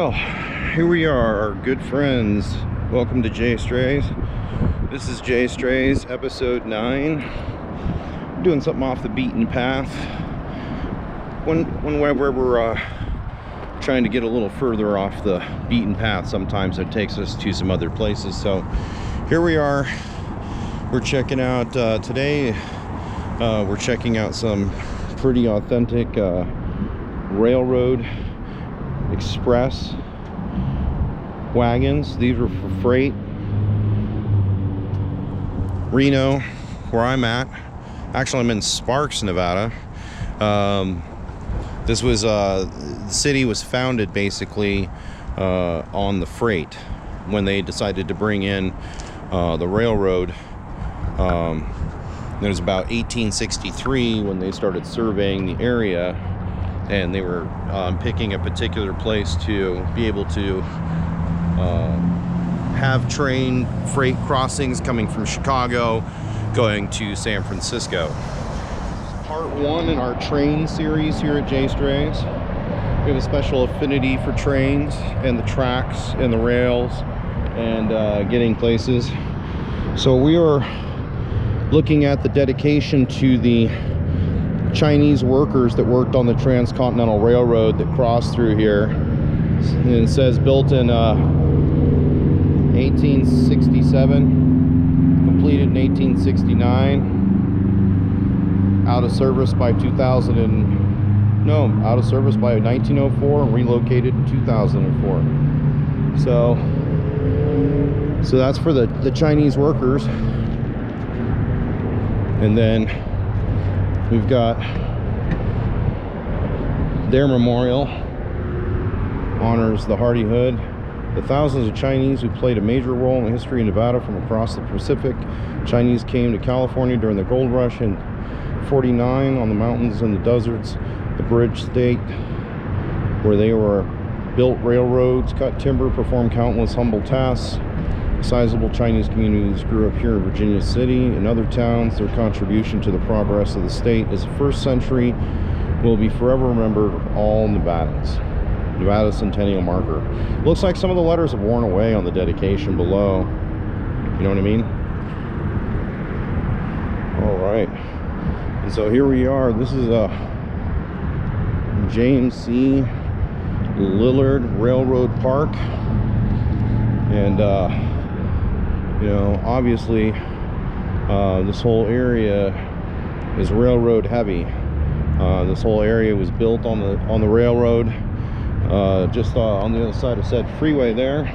Well, here we are, our good friends. Welcome to JAYSTRAYS. This is JAYSTRAYS, episode 9. We're doing something off the beaten path. Whenever we're trying to get a little further off the beaten path, sometimes it takes us to some other places. So here we are. We're checking out today. We're checking out some pretty authentic railroad express wagons. These were for freight. Reno, where I'm at. Actually, I'm in Sparks, Nevada. This was the city was founded basically on the freight when they decided to bring in the railroad. It was about 1863 when they started surveying the area, and they were picking a particular place to be able to have train freight crossings coming from Chicago going to San Francisco. Part 1 in our train series here at JAYSTRAYS. We have a special affinity for trains and the tracks and the rails and getting places. So we are looking at the dedication to the Chinese workers that worked on the Transcontinental Railroad that crossed through here. And it says built in 1867, completed in 1869, out of service by 1904 and relocated in 2004. So that's for the Chinese workers. And then we've got their memorial, honors the hardihood, the thousands of Chinese who played a major role in the history of Nevada from across the Pacific. Chinese came to California during the gold rush in '49 on the mountains and the deserts, the bridge state, where they were built railroads, cut timber, performed countless humble tasks. Sizable Chinese communities grew up here in Virginia City and other towns. Their contribution to the progress of the state as the first century will be forever remembered. All Nevada's centennial marker. Looks like some of the letters have worn away on the dedication below. You know what I mean? All right. And so here we are. This is a James C. Lillard Railroad Park. And you know, obviously this whole area is railroad heavy. This whole area was built on the railroad. Just on the other side of said freeway there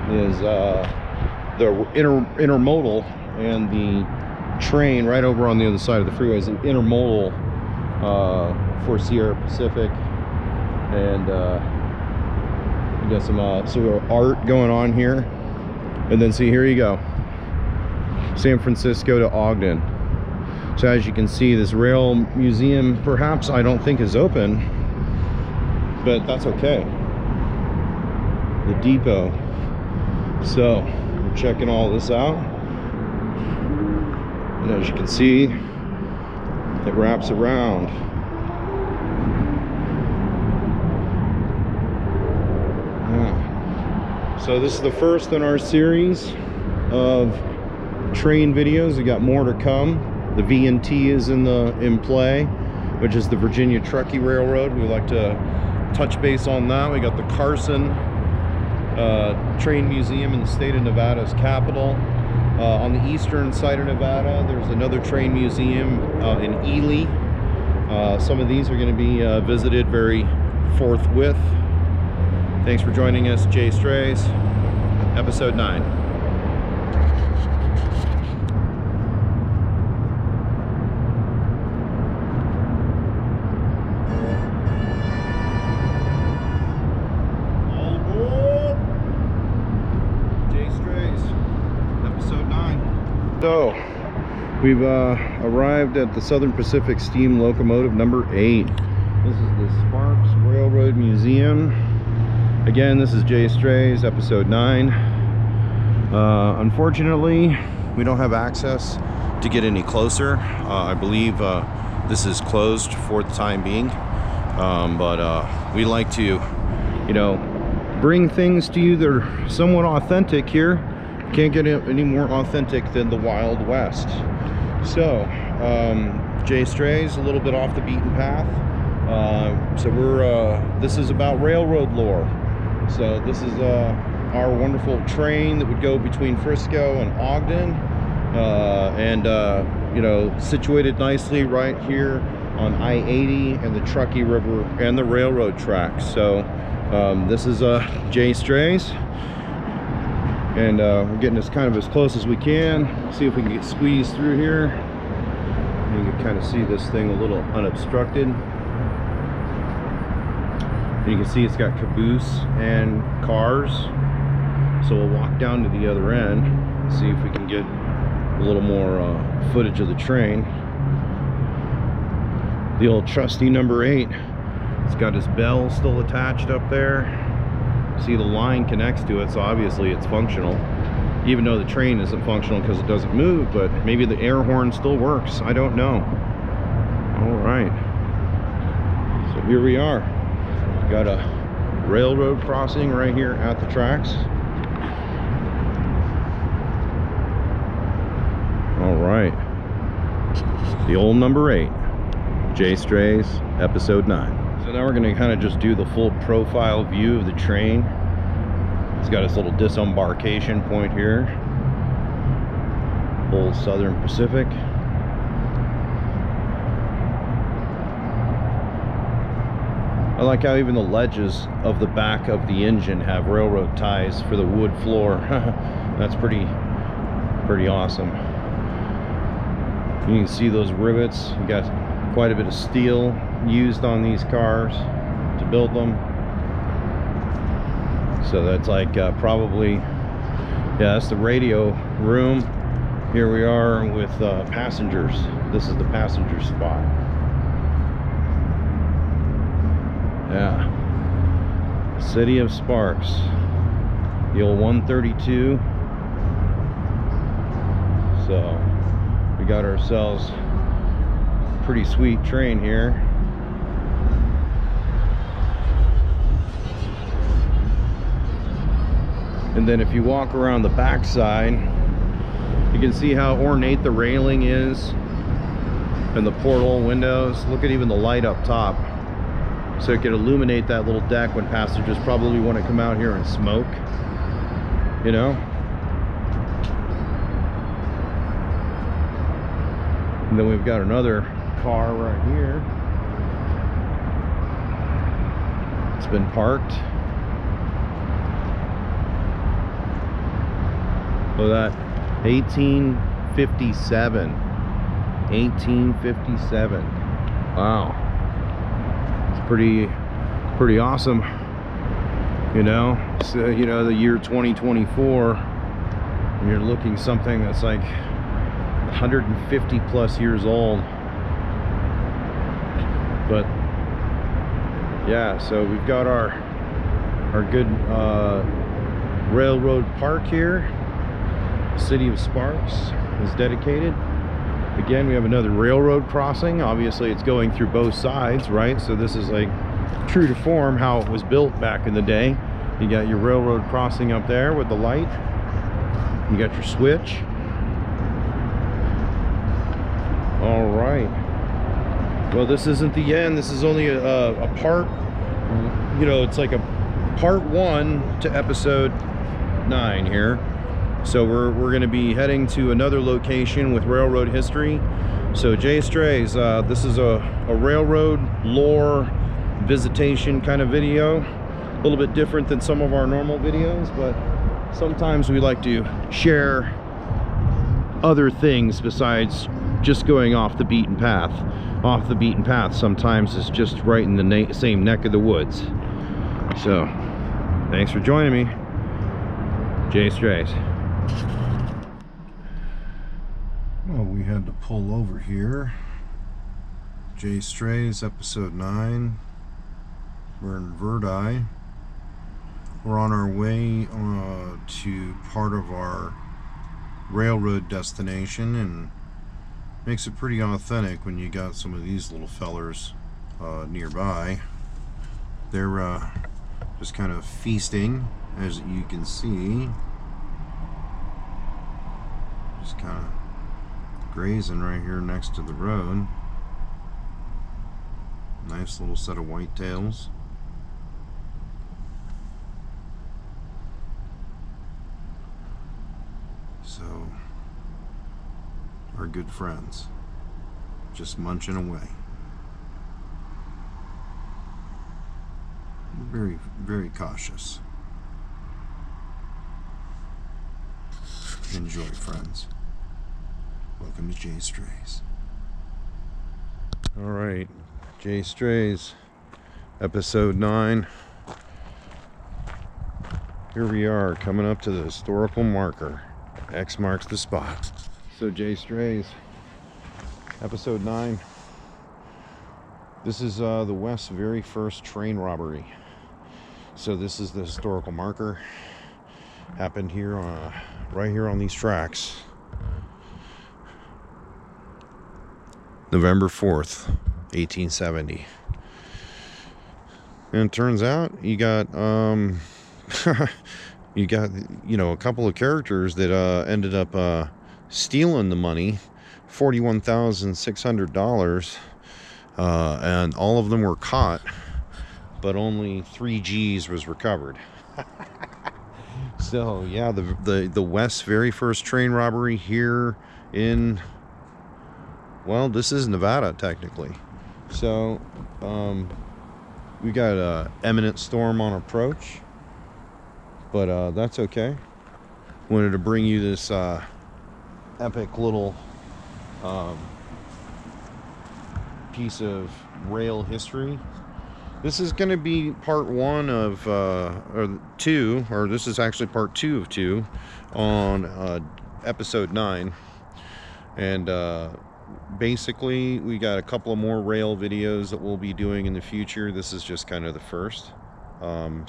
is the intermodal, and the train right over on the other side of the freeway is an intermodal for Sierra Pacific. And we got some sort of art going on here. And then see, here you go, San Francisco to Ogden. So as you can see, this rail museum perhaps I don't think is open, but that's okay. The depot. So we're checking all this out, and as you can see, it wraps around. So this is the first in our series of train videos. We got more to come. The V&T is in play, which is the Virginia Truckee Railroad. We like to touch base on that. We got the Carson Train Museum in the state of Nevada's capital. On the eastern side of Nevada, there's another train museum in Ely. Some of these are going to be visited very forthwith. Thanks for joining us, JAYSTRAYS, episode 9. All aboard! JAYSTRAYS, episode 9. So, we've arrived at the Southern Pacific Steam Locomotive number 8. This is the Sparks Railroad Museum. Again, this is JAYSTRAYS, episode 9. Unfortunately, we don't have access to get any closer. I believe this is closed for the time being. But we like to, you know, bring things to you that are somewhat authentic here. Can't get any more authentic than the Wild West. So, JAYSTRAYS, a little bit off the beaten path. This is about railroad lore. So this is our wonderful train that would go between Frisco and Ogden, you know, situated nicely right here on I-80 and the Truckee River and the railroad tracks. So this is JAYSTRAYS, and we're getting as kind of as close as we can. See if we can get squeezed through here. You can kind of see this thing a little unobstructed. And you can see it's got caboose and cars. So we'll walk down to the other end and see if we can get a little more footage of the train. The old trusty number 8. It's got his bell still attached up there. See, the line connects to it, so obviously it's functional. Even though the train isn't functional because it doesn't move, but maybe the air horn still works. I don't know. All right. So here we are. Got a railroad crossing right here at the tracks. All right. The old number 8. JAYSTRAYS, episode 9. So now we're going to kind of just do the full profile view of the train. It's got its little disembarkation point here. Old Southern Pacific. I like how even the ledges of the back of the engine have railroad ties for the wood floor. That's pretty awesome. You can see those rivets. You got quite a bit of steel used on these cars to build them. So that's like probably, yeah, that's the radio room. Here we are with passengers. This is the passenger spot. Yeah, City of Sparks, the old 132. So we got ourselves a pretty sweet train here. And then if you walk around the backside, you can see how ornate the railing is and the porthole windows. Look at even the light up top. So it can illuminate that little deck when passengers probably want to come out here and smoke, you know. And then we've got another car right here. It's been parked. Look at that, 1857. 1857. Wow. Pretty awesome, you know. So, you know, the year 2024, and you're looking something that's like 150 plus years old. But yeah, so we've got our good railroad park here. City of Sparks is dedicated. Again, we have another railroad crossing. Obviously it's going through both sides, right? So this is like true to form how it was built back in the day. You got your railroad crossing up there with the light. You got your switch. All right. Well, this isn't the end. This is only a part, you know, it's like a part 1 to episode 9 here. So we're going to be heading to another location with railroad history. So JAYSTRAYS, this is a railroad lore visitation kind of video. A little bit different than some of our normal videos, but sometimes we like to share other things besides just going off the beaten path. Off the beaten path sometimes is just right in the same neck of the woods. So thanks for joining me. JAYSTRAYS. Well, we had to pull over here. JAYSTRAYS, episode 9. We're in Verdi. We're on our way to part of our railroad destination, and makes it pretty authentic when you got some of these little fellers nearby. They're just kind of feasting, as you can see. Just kind of grazing right here next to the road. Nice little set of whitetails. So, our good friends just munching away. Very, very cautious. Enjoy, friends. Welcome to JAYSTRAYS. Alright, JAYSTRAYS, episode 9. Here we are, coming up to the historical marker. X marks the spot. So JAYSTRAYS, episode 9. This is the West's very first train robbery. So this is the historical marker. Happened here, right here on these tracks. November 4th, 1870. And it turns out you got you got, you know, a couple of characters that ended up stealing the money, $41,600, and all of them were caught, but only 3 G's was recovered. So yeah, the West's very first train robbery here in, well, this is Nevada technically. So we got a imminent storm on approach, but that's okay. Wanted to bring you this epic little piece of rail history. This is going to be part 1 of or 2, or this is actually part 2 of 2 on episode 9. And basically we got a couple of more rail videos that we'll be doing in the future. This is just kind of the first. You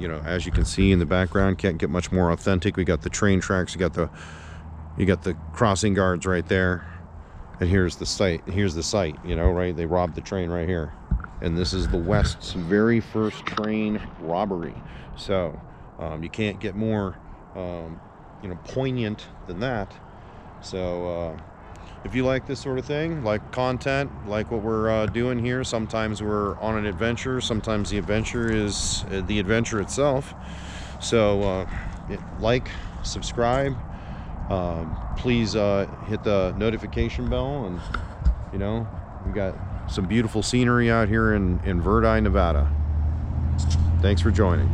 know, as you can see in the background, can't get much more authentic. We got the train tracks, you got the crossing guards right there, and here's the site. Here's the site, you know, right? They robbed the train right here. And this is the West's very first train robbery. So you can't get more you know, poignant than that. So if you like this sort of thing, like content, like what we're doing here, sometimes we're on an adventure, sometimes the adventure is the adventure itself. So like, subscribe, please hit the notification bell, and you know, we got some beautiful scenery out here in Verdi, Nevada. Thanks for joining.